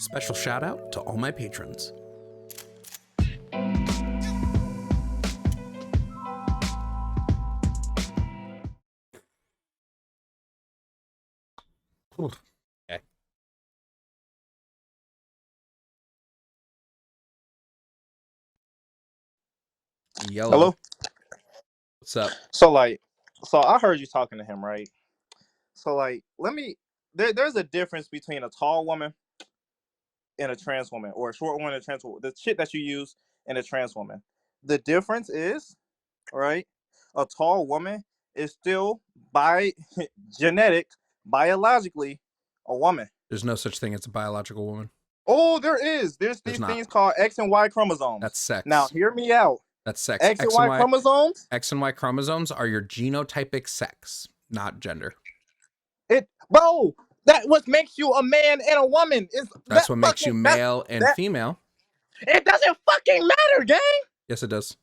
Special shout out to all my patrons. Okay. Yellow. Hello? What's up? So I heard you talking to him, right? So there's a difference between a tall woman and a trans woman, or a short woman and a trans woman. The shit that you use in a trans woman. The difference is, right? A tall woman is still by biologically a woman. There's no such thing as a biological woman. Oh, there is. There's these things called X and Y chromosomes. That's sex. Now, hear me out. That's sex. X and Y chromosomes? X and Y chromosomes are your genotypic sex, not gender. Bro, that what makes you a man and a woman. That's what makes you male and female. It doesn't fucking matter, gang. Yes, it does.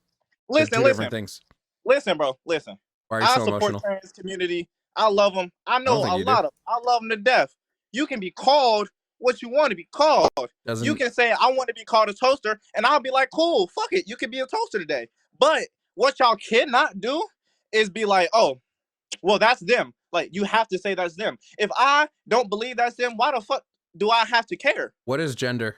Listen. Different things. Listen, bro. Listen. Why are you so support emotional? trans community. I love them. I know a lot of them. I love them to death. You can be called what you want to be called. You can say, I want to be called a toaster, and I'll be like, cool, fuck it. You can be a toaster today. But what y'all cannot do is be like, oh, well, that's them. Like, you have to say that's them. If I don't believe that's them, why the fuck do I have to care? What is gender?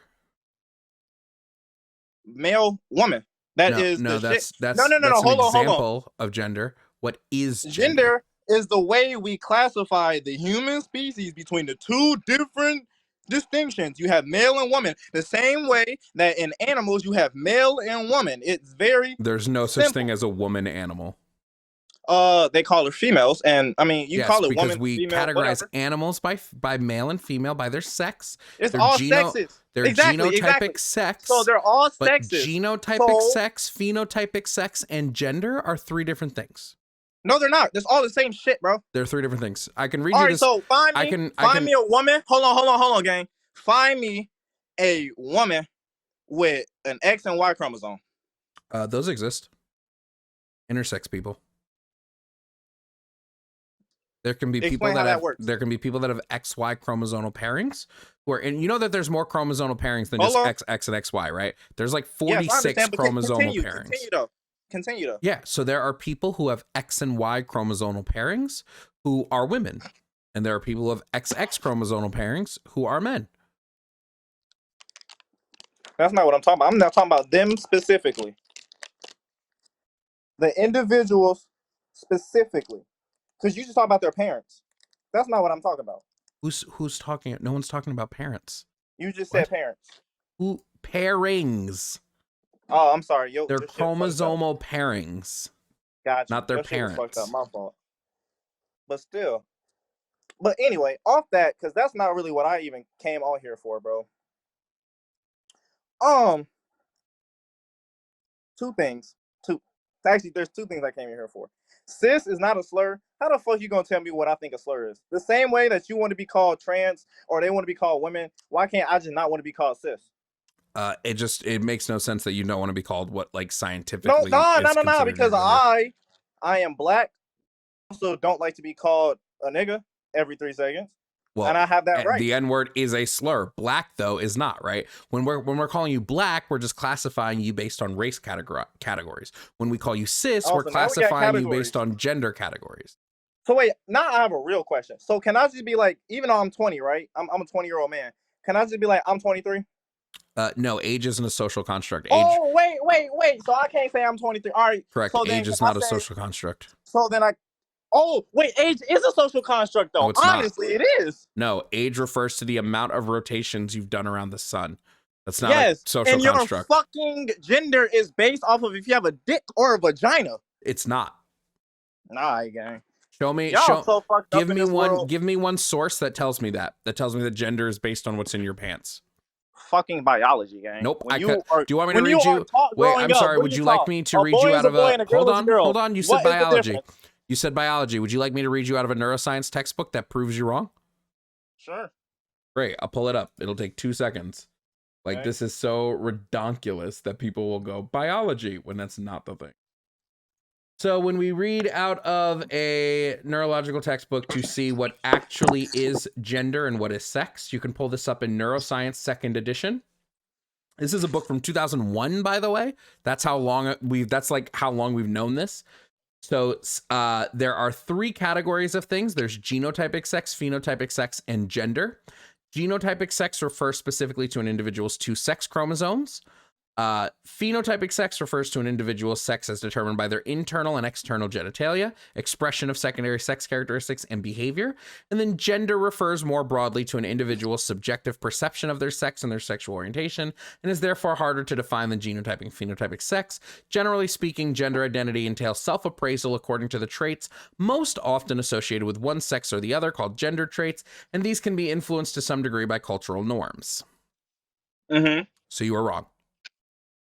Male, woman. That's an example of gender. What is gender? Is the way we classify the human species between the two different distinctions. You have male and woman. The same way that in animals you have male and woman. It's very There's no such thing as a woman animal. They call her females, and I mean you call it because woman. We female, categorize whatever. Animals by male and female by their sex. It's all sexist. Their genotypic sex. So they're all sexist. But genotypic sex, phenotypic sex, and gender are three different things. No, they're not. That's all the same shit, bro. They're three different things. I can read all you right, this. So find me a woman. Hold on, gang. Find me a woman with an X and Y chromosome. Those exist. Intersex people. There can be people that have XY chromosomal pairings, and you know that there's more chromosomal pairings than just XX and XY, right? There's like 46 chromosomal pairings. Continue though. Yeah, so there are people who have X and Y chromosomal pairings who are women, and there are people who have XX chromosomal pairings who are men. That's not what I'm talking about. I'm not talking about them specifically. The individuals specifically. Because you just talk about their parents. That's not what I'm talking about. Who's talking? No one's talking about parents. You just said parents. Who pairings? Oh, I'm sorry. They're chromosomal pairings. Gotcha. Not their parents. Fucked up. My fault. But still. But anyway, off that, because that's not really what I even came on here for, bro. Two things. Actually, there's two things I came here for. Cis is not a slur. How the fuck you gonna tell me what I think a slur is? The same way that you want to be called trans or they want to be called women, why can't I just not want to be called cis? It makes no sense that you don't want to be called what like scientifically. No, because I am black. Also don't like to be called a nigga every 3 seconds. Well, and I have that right. The N-word is a slur. Black though is not, right? When we're calling you black, we're just classifying you based on race categories. When we call you cis, we're classifying you based on gender categories. So wait, now I have a real question. So can I just be like, even though I'm 20, right? I'm a 20-year-old man. Can I just be like, I'm 23? No, age isn't a social construct. Oh, wait. So I can't say I'm 23. All right. Correct. So age is not a social construct. So then age is a social construct, though. No, honestly, it is. No, age refers to the amount of rotations you've done around the sun. That's not a social construct. And your fucking gender is based off of if you have a dick or a vagina. It's not. Nah, gang. Show me. Give me one source that tells me that. That tells me that gender is based on what's in your pants. Fucking biology, gang. Nope. Do you want me to read you? Wait, I'm sorry. Would you like me to read you out of a? Hold on. You said biology. You said biology. Would you like me to read you out of a neuroscience textbook that proves you wrong? Sure. Great. I'll pull it up. It'll take 2 seconds. Like, this is so redonkulous that people will go biology when that's not the thing. So when we read out of a neurological textbook to see what actually is gender and what is sex, you can pull this up in Neuroscience 2nd edition. This is a book from 2001, by the way. That's how long we've known this. So there are 3 categories of things. There's genotypic sex, phenotypic sex, and gender. Genotypic sex refers specifically to an individual's 2 sex chromosomes. Phenotypic sex refers to an individual's sex as determined by their internal and external genitalia, expression of secondary sex characteristics, and behavior. And then gender refers more broadly to an individual's subjective perception of their sex and their sexual orientation, and is therefore harder to define than genotypic and phenotypic sex. Generally speaking, gender identity entails self-appraisal according to the traits most often associated with one sex or the other, called gender traits, and these can be influenced to some degree by cultural norms. So you are wrong.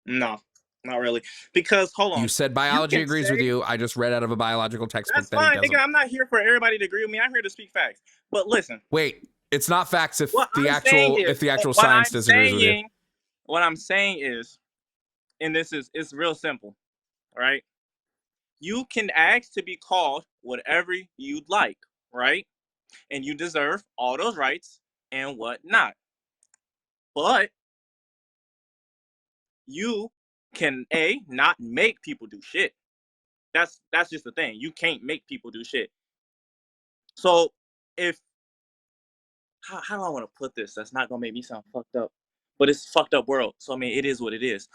No, not really. Because, hold on. You said biology agrees with you. I just read out of a biological textbook. That's fine, nigga. I'm not here for everybody to agree with me. I'm here to speak facts. But listen. Wait, it's not facts if the actual science disagrees with you. What I'm saying is, and it's real simple, right? You can ask to be called whatever you'd like, right? And you deserve all those rights and whatnot. But you can not make people do shit. That's just the thing. You can't make people do shit. So if how do I want to put this? That's not gonna make me sound fucked up, but it's a fucked up world. So I mean, it is what it is.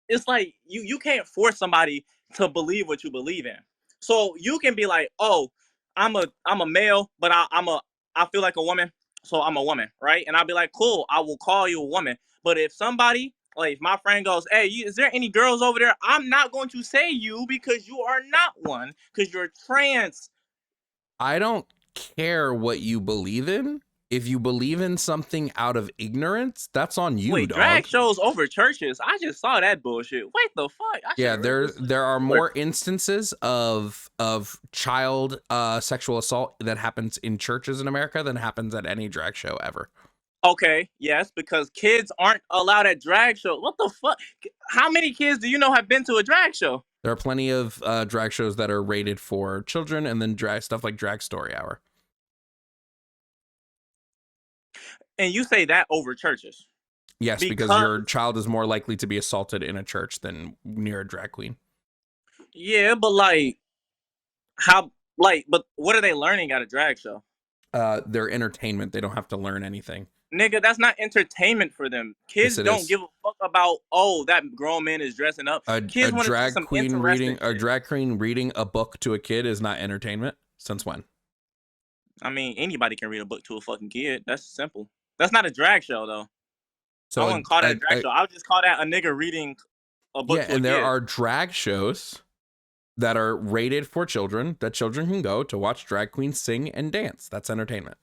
It's like you can't force somebody to believe what you believe in. So you can be like, oh, I'm a male, but I feel like a woman, so I'm a woman, right? And I'll be like, cool, I will call you a woman. But if somebody, like if my friend goes, hey, is there any girls over there? I'm not going to say you because you are not one, because you're trans. I don't care what you believe in. If you believe in something out of ignorance, that's on you. Wait, dog. Drag shows over churches? I just saw that bullshit. Wait, the fuck? Yeah, there are more instances of child sexual assault that happens in churches in America than happens at any drag show ever. Okay, yes, because kids aren't allowed at drag shows. What the fuck? How many kids do you know have been to a drag show? There are plenty of drag shows that are rated for children, and then stuff like Drag Story Hour. And you say that over churches? Yes, because your child is more likely to be assaulted in a church than near a drag queen. Yeah, but but what are they learning at a drag show? Their entertainment. They don't have to learn anything. Nigga, that's not entertainment for them. Kids don't give a fuck about, oh, that grown man is dressing up. Kids want to do some interesting shit. A drag queen reading a book to a kid is not entertainment? Since when? I mean, anybody can read a book to a fucking kid. That's simple. That's not a drag show, though. So I wouldn't call that a drag show. I would just call that a nigga reading a book to a kid. Yeah, and there are drag shows that are rated for children that children can go to watch drag queens sing and dance. That's entertainment.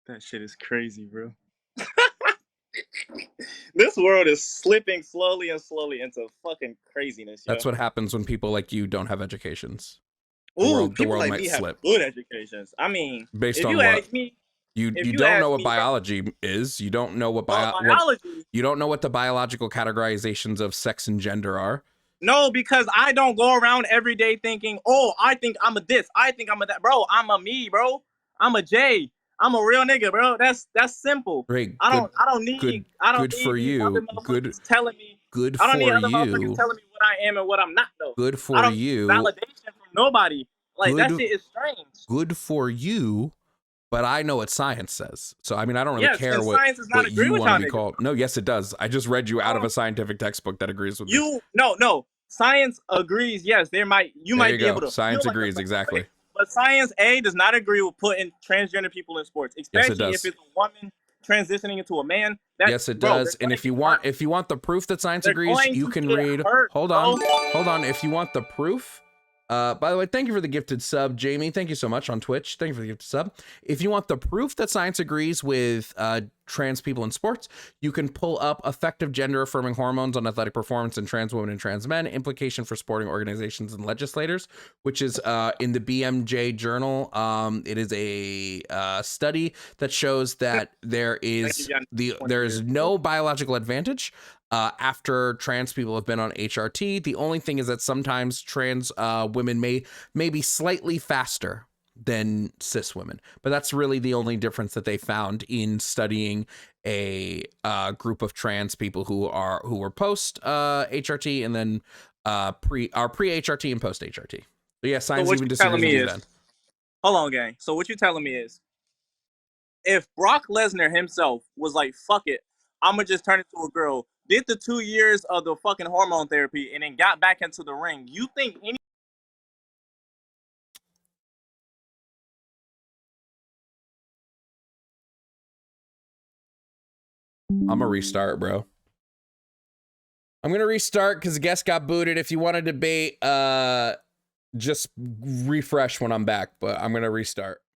That shit is crazy, bro. This world is slipping slowly into fucking craziness. That's what happens when people like you don't have educations. The world like might slip. Good educations. I mean, based on what? You don't know what biology is. You don't know what biology. You don't know what the biological categorizations of sex and gender are. No, because I don't go around every day thinking, oh, I think I'm a this, I think I'm a that. Bro, I'm a me, bro. I'm a J. I'm a real nigga, bro. That's simple. Great. I don't need good for you. Good telling me. Good I don't need for other you. Motherfuckers telling me what I am and what I'm not though. Good for I don't you. Need validation from nobody. Like that shit is strange. Good for you. But I know what science says. So, I mean, I don't really care what you want to be called. No, yes, it does. I just read you out of a scientific textbook that agrees with you. No. Science agrees. Yes, you might be able to. Science agrees, exactly. But science, does not agree with putting transgender people in sports. Especially if it's a woman transitioning into a man. Yes, it does. And if you want the proof that science agrees, you can read. Hold on. If you want the proof. By the way, thank you for the gifted sub, Jamie. Thank you so much on Twitch. Thank you for the gifted sub. If you want the proof that science agrees with trans people in sports. You can pull up effective gender affirming hormones on athletic performance in trans women and trans men, implication for sporting organizations and legislators, which is in the BMJ journal. It is a study that shows that there is no biological advantage after trans people have been on HRT. The only thing is that sometimes trans women may be slightly faster than cis women, but that's really the only difference that they found in studying a group of trans people who were post HRT and then pre HRT and post HRT. But yeah, science even disagrees with you then. Hold on, gang. So what you're telling me is, if Brock Lesnar himself was like, fuck it, I'm gonna just turn into a girl, did the 2 years of the fucking hormone therapy, and then got back into the ring, you think any... I'm gonna restart, bro. I'm gonna restart because the guest got booted. If you want to debate, just refresh when I'm back, but I'm gonna restart.